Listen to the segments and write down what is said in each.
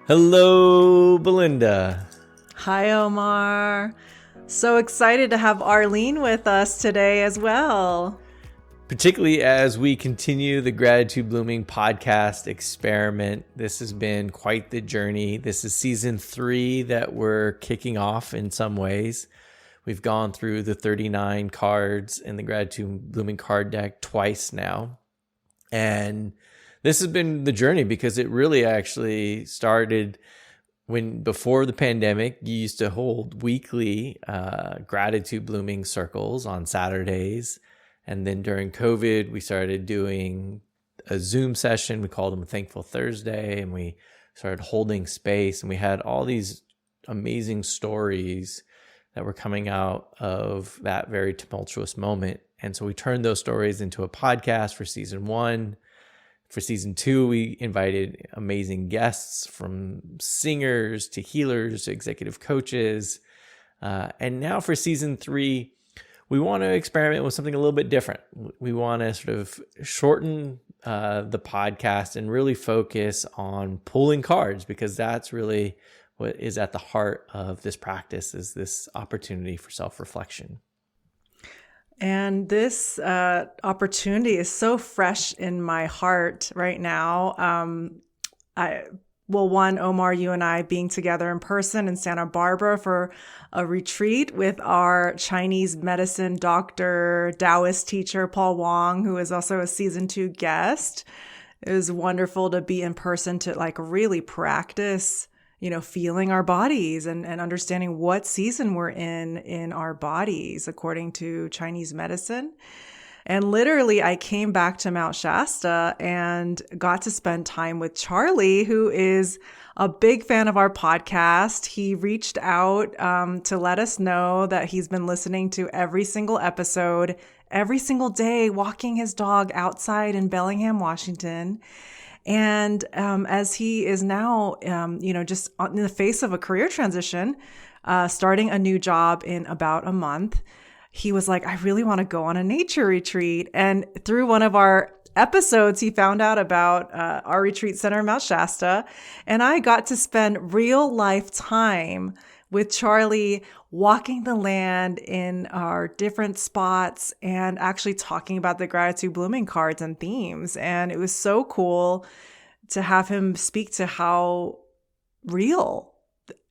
Hello, Belinda. Hi, Omar. So excited to have Arlene with us today as well. Particularly as we continue the Gratitude Blooming podcast experiment. This has been quite the journey. This is season 3 that we're kicking off in some ways. We've gone through the 39 cards in the Gratitude Blooming card deck twice now. And this has been the journey because it really actually started when before the pandemic. You used to hold weekly Gratitude Blooming circles on Saturdays. And then during COVID, we started doing a Zoom session. We called them a Thankful Thursday, and we started holding space. And we had all these amazing stories that were coming out of that very tumultuous moment. And so we turned those stories into a podcast for season 1. For season 2, we invited amazing guests from singers to healers to executive coaches. And now for season 3, we want to experiment with something a little bit different. We want to sort of shorten the podcast and really focus on pulling cards, because that's really what is at the heart of this practice, is this opportunity for self-reflection. And this opportunity is so fresh in my heart right now. One, Omar, you and I being together in person in Santa Barbara for a retreat with our Chinese medicine doctor, Taoist teacher, Paul Wong, who is also a season 2 guest. It was wonderful to be in person to really practice, feeling our bodies and understanding what season we're in our bodies according to Chinese medicine. And literally, I came back to Mount Shasta and got to spend time with Charlie, who is a big fan of our podcast. He reached out to let us know that he's been listening to every single episode, every single day, walking his dog outside in Bellingham, Washington. And as he is now, just in the face of a career transition, starting a new job in about a month, he was like, I really want to go on a nature retreat. And through one of our episodes, he found out about our retreat center in Mount Shasta. And I got to spend real life time with Charlie, walking the land in our different spots and actually talking about the Gratitude Blooming cards and themes. And it was so cool to have him speak to how real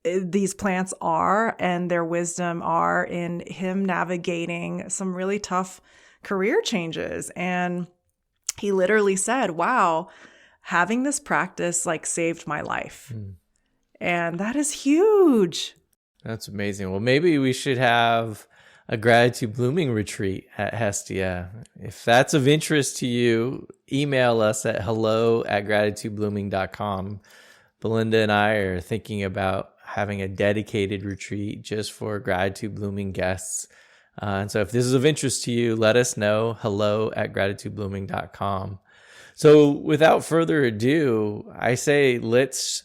these plants are and their wisdom are in him navigating some really tough career changes. And he literally said, wow, having this practice saved my life. And that is huge. That's amazing. Well, maybe we should have a Gratitude Blooming retreat at Hestia. If that's of interest to you, email us at hello@gratitudeblooming.com. Belinda and I are thinking about having a dedicated retreat just for Gratitude Blooming guests. And so if this is of interest to you, let us know, hello@gratitudeblooming.com. So without further ado, I say let's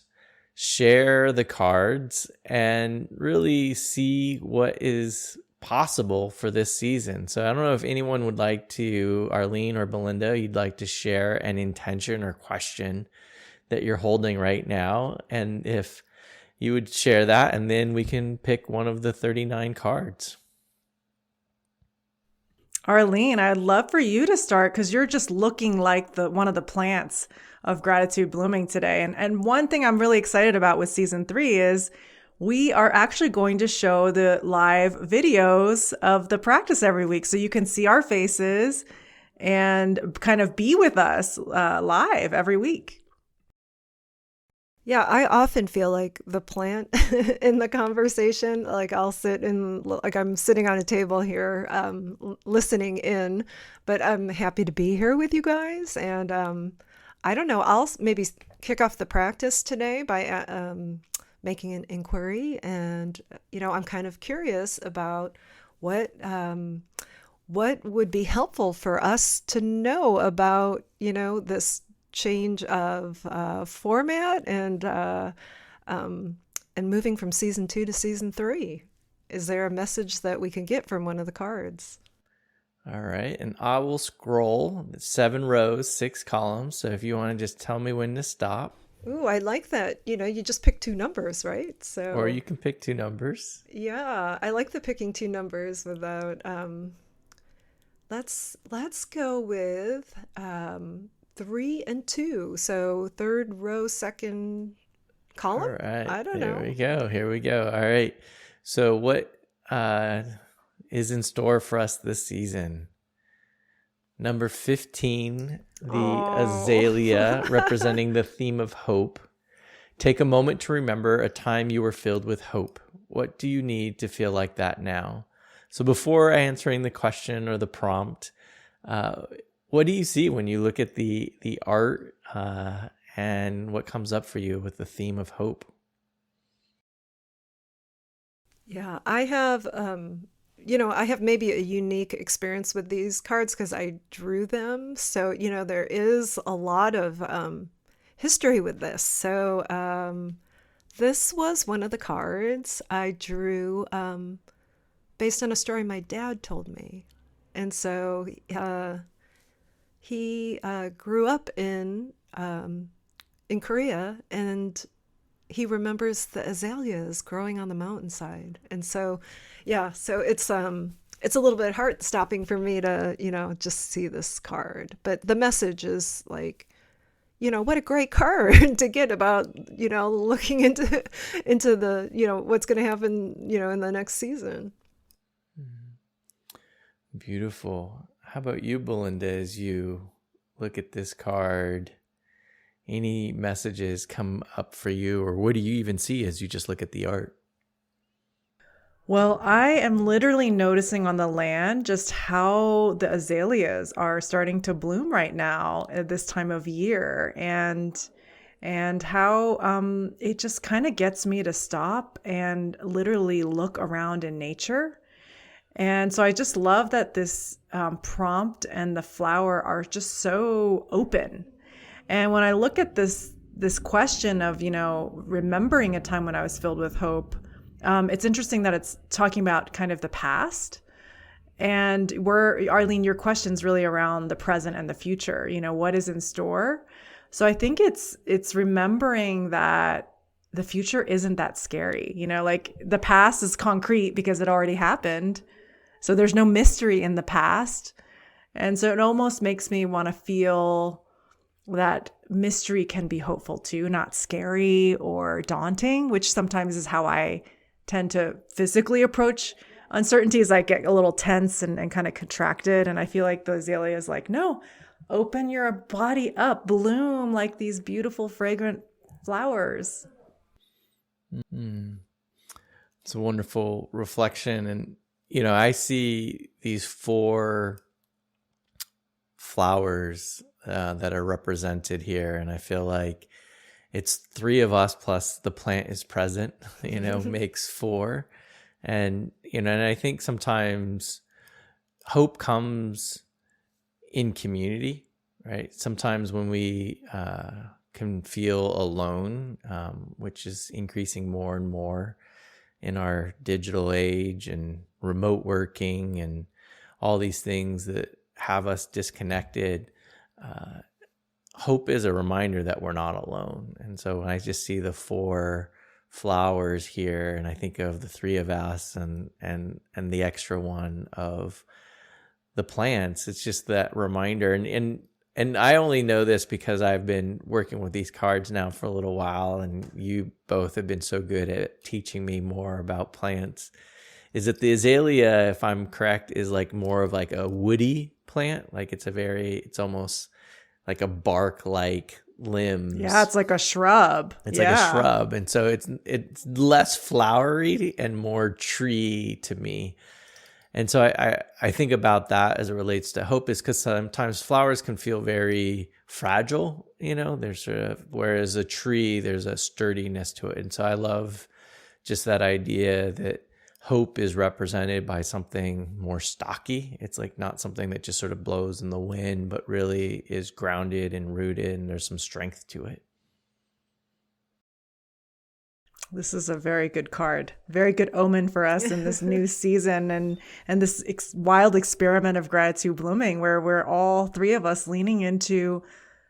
share the cards and really see what is possible for this season. So I don't know if anyone would like to, Arlene or Belinda, you'd like to share an intention or question that you're holding right now. And if you would share that, and then we can pick one of the 39 cards. Arlene, I'd love for you to start because you're just looking like one of the plants of Gratitude Blooming today. And one thing I'm really excited about with season 3 is we are actually going to show the live videos of the practice every week. So you can see our faces and kind of be with us live every week. Yeah, I often feel like the plant in the conversation. I'll sit I'm sitting on a table here, listening in, but I'm happy to be here with you guys. And I don't know, I'll maybe kick off the practice today by making an inquiry. And, I'm kind of curious about what would be helpful for us to know about, this change of format and moving from season 2 to season 3. Is there a message that we can get from one of the cards? All right. And I will scroll 7 rows, 6 columns. So if you want to just tell me when to stop. Ooh, I like that. You just pick two numbers, right? Or So you can pick two numbers. yeah, I like the picking two numbers without let's go with 3 and 2. So third row, second All column? right, I don't here know. we go. Here we go. All right. So, what uh, is in store for us this season? Number 15, the Oh. Azalea, representing the theme of hope. Take a moment to remember a time you were filled with hope. What do you need to feel like that now? So, before answering the question or the prompt, uh, what do you see when you look at the art and what comes up for you with the theme of hope? Yeah, I have maybe a unique experience with these cards because I drew them. So, there is a lot of history with this. So, this was one of the cards I drew based on a story my dad told me. And so, he grew up in Korea, and he remembers the azaleas growing on the mountainside. And so, yeah, so it's a little bit heart stopping for me to, just see this card. But the message is like, what a great card to get about, looking into the, what's going to happen, in the next season. Beautiful. How about you, Belinda, as you look at this card? Any messages come up for you, or what do you even see as you just look at the art? Well, I am literally noticing on the land just how the azaleas are starting to bloom right now at this time of year, and how it just kind of gets me to stop and literally look around in nature. And so I just love that this prompt and the flower are just so open. And when I look at this question of, remembering a time when I was filled with hope, it's interesting that it's talking about kind of the past. And Arlene, your question's really around the present and the future, what is in store. So I think it's remembering that the future isn't that scary, like the past is concrete because it already happened. So there's no mystery in the past. And so it almost makes me want to feel that mystery can be hopeful too, not scary or daunting, which sometimes is how I tend to physically approach uncertainties. I get a little tense and kind of contracted. And I feel like the azalea is like, no, open your body up, bloom like these beautiful, fragrant flowers. Mm-hmm. It's a wonderful reflection. And, I see these 4 flowers that are represented here. And I feel like it's 3 of us plus the plant is present, makes 4. And, and I think sometimes hope comes in community, right? Sometimes when we can feel alone, which is increasing more and more in our digital age and remote working and all these things that have us disconnected, hope is a reminder that we're not alone. And so when I just see the 4 flowers here, and I think of the 3 of us and the extra one of the plants, it's just that reminder. And I only know this because I've been working with these cards now for a little while, and you both have been so good at teaching me more about plants. Is that the azalea, if I'm correct, is like more of like a woody plant? Like it's almost like a bark-like limbs. Yeah, it's like a shrub. It's like a shrub. And so it's less flowery and more tree to me. And so I think about that as it relates to hope, is because sometimes flowers can feel very fragile, there's sort of, whereas a tree, there's a sturdiness to it. And so I love just that idea that hope is represented by something more stocky. It's like not something that just sort of blows in the wind, but really is grounded and rooted, and there's some strength to it. This is a very good card, very good omen for us in this new season and this wild experiment of gratitude blooming, where we're all 3 of us leaning into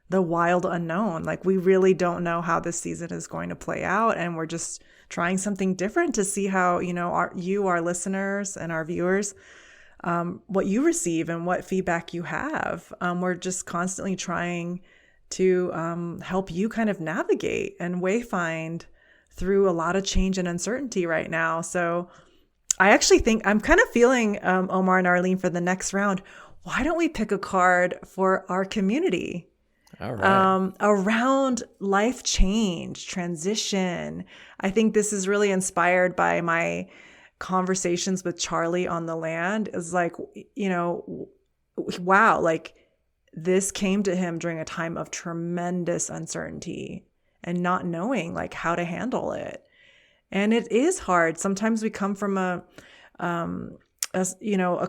the wild unknown. Like, we really don't know how this season is going to play out. And we're just trying something different to see how, our listeners and our viewers, what you receive and what feedback you have. We're just constantly trying to help you kind of navigate and wayfind through a lot of change and uncertainty right now. So I actually think I'm kind of feeling, Omar and Arlene, for the next round, why don't we pick a card for our community? All right. Around life change, transition. I think this is really inspired by my conversations with Charlie on the land. Is like, wow, like this came to him during a time of tremendous uncertainty and not knowing like how to handle it. And it is hard. Sometimes we come from a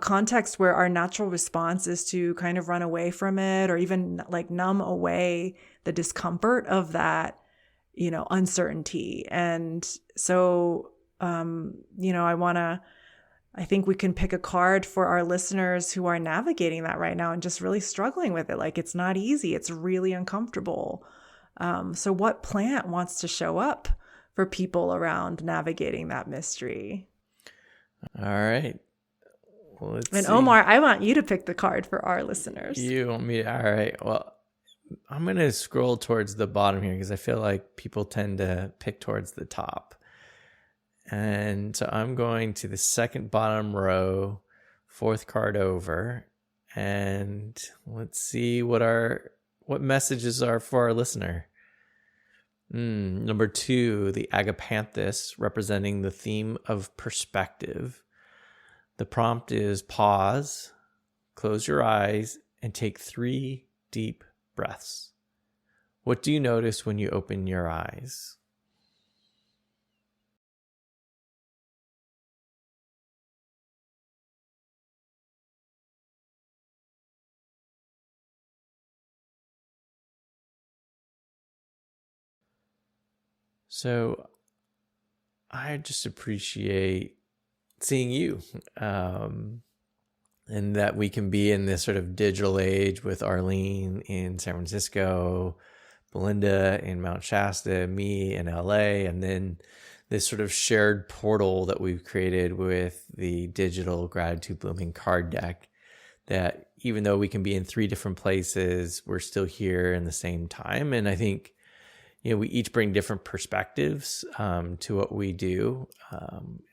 context where our natural response is to kind of run away from it, or even like numb away the discomfort of that, uncertainty. And so, I think we can pick a card for our listeners who are navigating that right now and just really struggling with it. Like, it's not easy. It's really uncomfortable. So what plant wants to show up for people around navigating that mystery? All right. Well, let's see. Omar, I want you to pick the card for our listeners. You want me to? All right. Well, I'm going to scroll towards the bottom here because I feel like people tend to pick towards the top. And so I'm going to the second bottom row, fourth card over, and let's see what messages are for our listener. Number 2, the Agapanthus, representing the theme of perspective. The prompt is pause, close your eyes, and take 3 deep breaths. What do you notice when you open your eyes? So I just appreciate seeing you, and that we can be in this sort of digital age with Arlene in San Francisco, Belinda in Mount Shasta, me in LA, and then this sort of shared portal that we've created with the digital Gratitude Blooming card deck, that even though we can be in 3 different places, we're still here in the same time. And I think, we each bring different perspectives to what we do.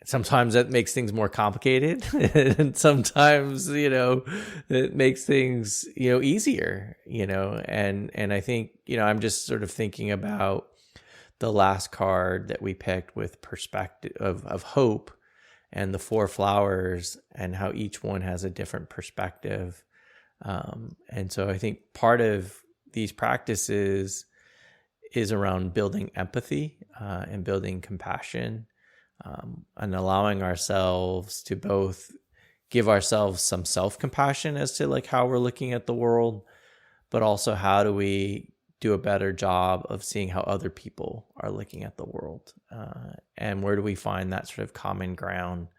Sometimes that makes things more complicated, and sometimes, it makes things, easier, and I think, I'm just sort of thinking about the last card that we picked with perspective of hope, and the 4 flowers, and how each one has a different perspective. And so I think part of these practices is around building empathy and building compassion, and allowing ourselves to both give ourselves some self-compassion as to like how we're looking at the world, but also how do we do a better job of seeing how other people are looking at the world, and where do we find that sort of common ground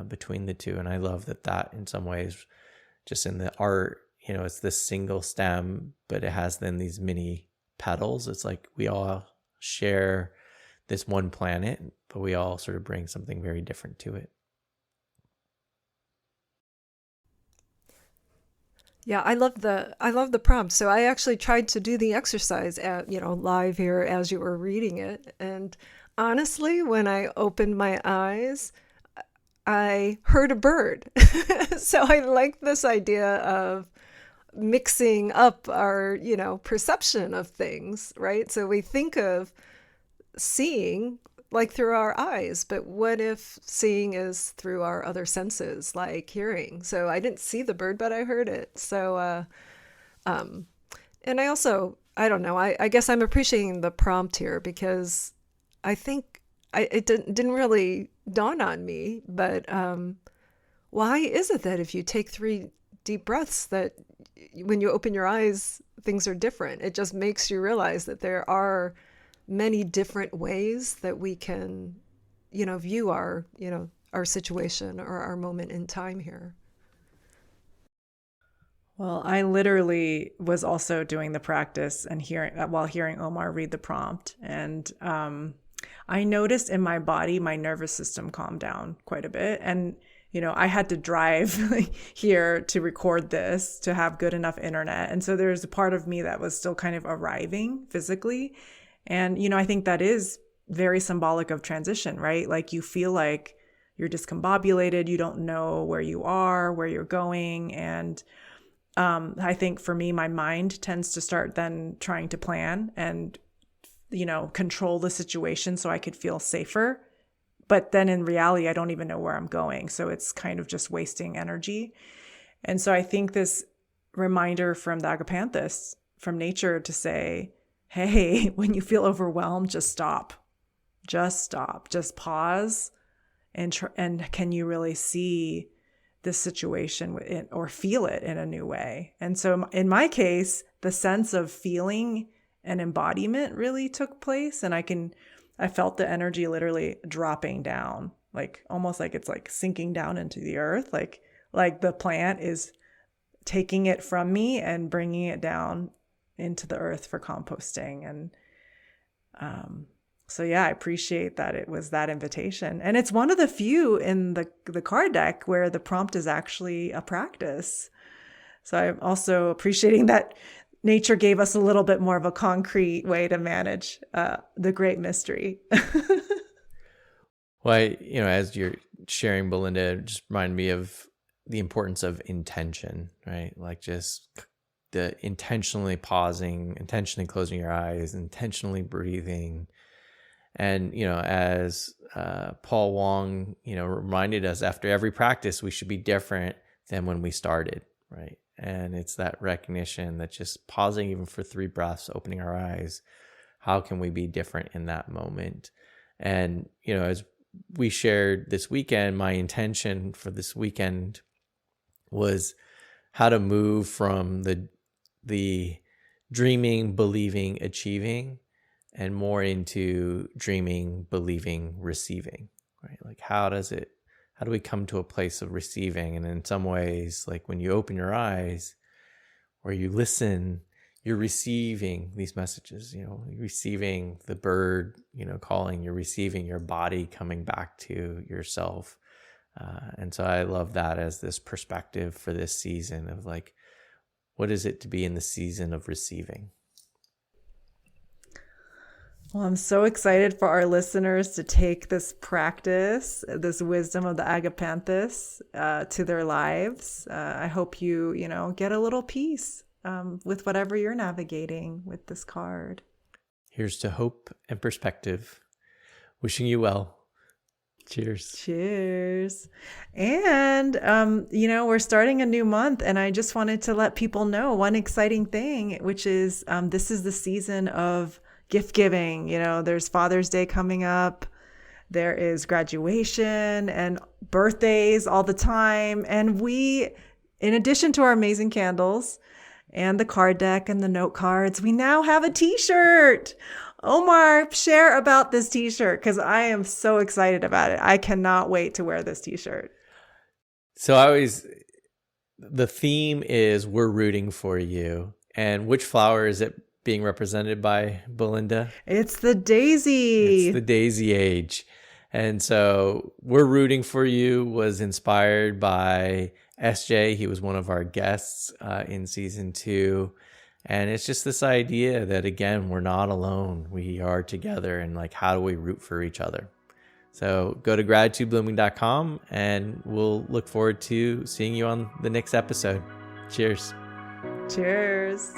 between the two. And I love that in some ways, just in the art, it's this single stem, but it has then these mini petals. It's like we all share this one planet, but we all sort of bring something very different to it. Yeah, I love the prompt. So I actually tried to do the exercise live here as you were reading it. And honestly, when I opened my eyes, I heard a bird. So I like this idea of mixing up our, perception of things, right? So we think of seeing like through our eyes, but what if seeing is through our other senses, like hearing? So I didn't see the bird, but I heard it. So, and I also, I don't know, I guess I'm appreciating the prompt here because I think it didn't really dawn on me, but why is it that if you take 3 deep breaths that when you open your eyes, things are different? It just makes you realize that there are many different ways that we can, view our situation or our moment in time here. Well, I literally was also doing the practice and hearing Omar read the prompt. And I noticed in my body, my nervous system calmed down quite a bit. And, I had to drive here to record this to have good enough internet. And so there's a part of me that was still kind of arriving physically. And, I think that is very symbolic of transition, right? Like you feel like you're discombobulated. You don't know where you are, where you're going. And I think for me, my mind tends to start then trying to plan and, control the situation so I could feel safer. But then in reality, I don't even know where I'm going. So it's kind of just wasting energy. And so I think this reminder from the Agapanthus, from nature, to say, hey, when you feel overwhelmed, just stop. Just stop. Just pause. And can you really see this situation or feel it in a new way? And so in my case, the sense of feeling and embodiment really took place. And I felt the energy literally dropping down, like almost like it's like sinking down into the earth. Like the plant is taking it from me and bringing it down into the earth for composting. And, so yeah, I appreciate that it was that invitation. And it's one of the few in the card deck where the prompt is actually a practice. So I'm also appreciating that nature gave us a little bit more of a concrete way to manage the great mystery. Well, as you're sharing, Belinda, it just reminded me of the importance of intention, right? Like just the intentionally pausing, intentionally closing your eyes, intentionally breathing. And, as Paul Wong, reminded us, after every practice, we should be different than when we started, right? And it's that recognition that just pausing even for 3 breaths, opening our eyes, how can we be different in that moment? And, as we shared this weekend, my intention for this weekend was how to move from the dreaming, believing, achieving, and more into dreaming, believing, receiving, right? Like how do we come to a place of receiving? And in some ways, like when you open your eyes or you listen, you're receiving these messages, you're receiving the bird, calling, you're receiving your body coming back to yourself. And so I love that as this perspective for this season of like, what is it to be in the season of receiving? Well, I'm so excited for our listeners to take this practice, this wisdom of the Agapanthus to their lives. I hope you get a little peace with whatever you're navigating with this card. Here's to hope and perspective. Wishing you well. Cheers. Cheers. And, we're starting a new month, and I just wanted to let people know one exciting thing, which is this is the season of gift giving. There's Father's Day coming up. There is graduation and birthdays all the time. And we, in addition to our amazing candles and the card deck and the note cards, we now have a t-shirt. Omar, share about this t-shirt because I am so excited about it. I cannot wait to wear this t-shirt. So the theme is we're rooting for you. And which flower is it being represented by, Belinda? It's the daisy. It's the daisy age. And so we're rooting for you was inspired by SJ. He was one of our guests in season 2. And it's just this idea that, again, we're not alone. We are together. And like, how do we root for each other? So go to gratitudeblooming.com and we'll look forward to seeing you on the next episode. Cheers. Cheers.